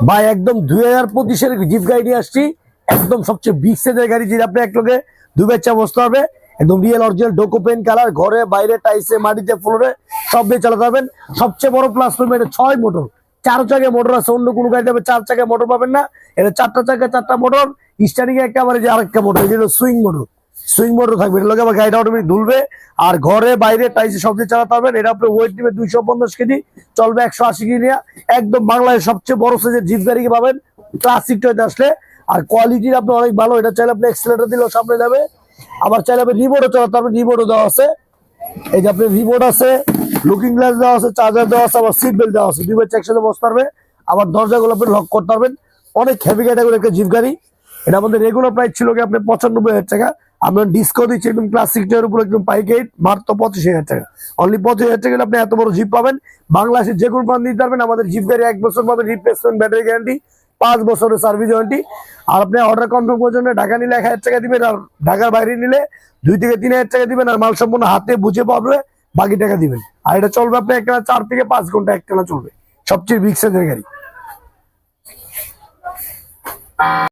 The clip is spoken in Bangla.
ভাই একদম 2025-এর জিপ গাড়ি নিয়ে আসছি, একদম সবচেয়ে বিগ সাইজের গাড়ি, যেটা আপনি এক লোকে 2 বাচ্চা বসতে হবে। একদম রিয়েল অরিজিনাল ডোকো পেন কালার, ঘরে বাইরে টাইসে মাটিতে ফ্লোরে সব দিয়ে চালাতে পারবেন। সবচেয়ে বড় প্লাস পয়েন্ট, এটা 6 মোটর, 4 চাকায় মোটর আছে। অন্য কোনো গাড়িতে 4 চাকায় মোটর পাবেন না, এটা 4টা চাকায় 4টা মোটর। স্টার্টিং এ একেবারে যে আরেকটা মোটর, যেটা সুইং মোটর, সুইং মোটর থাকবে। এর লগে আবার গাড়িটা অটোমেটিক দুলবে, আর ঘরে বাইরে টাইসে সব দিয়ে চালাতে পারবেন। এটা আপনি ওয়েট নেবে 250 কেজি, চলবে 180 কেজি নিয়ে। একদম বাংলাদেশের সবচেয়ে বড় সাইজের জিপ গাড়ি পাবেন ক্লাসিক টয়তে আসলে। আর কোয়ালিটির আপনি অনেক ভালো, এটা চাইলে আপনি এক্সেলেটর দিলেও সামনে যাবে, আবার চাইলে আপনি রিমোটও চালাতে পারবেন। রিমোটও দেওয়া আছে, এই যে আপনি রিমোট আছে, লুকিং গ্লাস দেওয়া আছে, চার্জার দেওয়া আছে, আবার সিট বেল্ট দেওয়া আছে। 2 বাচ্চা একসাথে বসতে পারবে, আবার দরজাগুলো আপনি লক করতে পারবেন। অনেক হেভি ক্যাটাগরি একটা জিপ গাড়ি। এটা আমাদের রেগুলার প্রাইস ছিল কি আপনি 95,000 টাকা, আমরা ডিসকাউন্ট দিচ্ছি একদম ক্লাসিক টয়ের উপর একদম পাইকারি মাত্র 25,000 টাকা। অনলি 25,000 টাকা আপনি এত বড় জিপ পাবেন। বাংলাদেশের যে কোনো প্রান্ত দিতে পারবেন। আমাদের জিপ গাড়ি 1 বছর পাবেন রিপ্লেসমেন্ট ব্যাটারি গ্যারান্টি, 5 বছরের সার্ভিস ওয়ারেন্টি। আর আপনি অর্ডার কনফার্ম করার জন্য ঢাকা নিলে 1,000 টাকা দিবেন, আর ঢাকার বাইরে নিলে 2 থেকে 3,000 টাকা দিবেন। আর মাল সম্পূর্ণ হাতে বুঝে পাবে, বাকি টাকা দিবেন। আর এটা চলবে আপনি একটা 4 থেকে 5 ঘন্টা একটানা চলবে, সবচেয়ে বিগ সাইজের গাড়ি।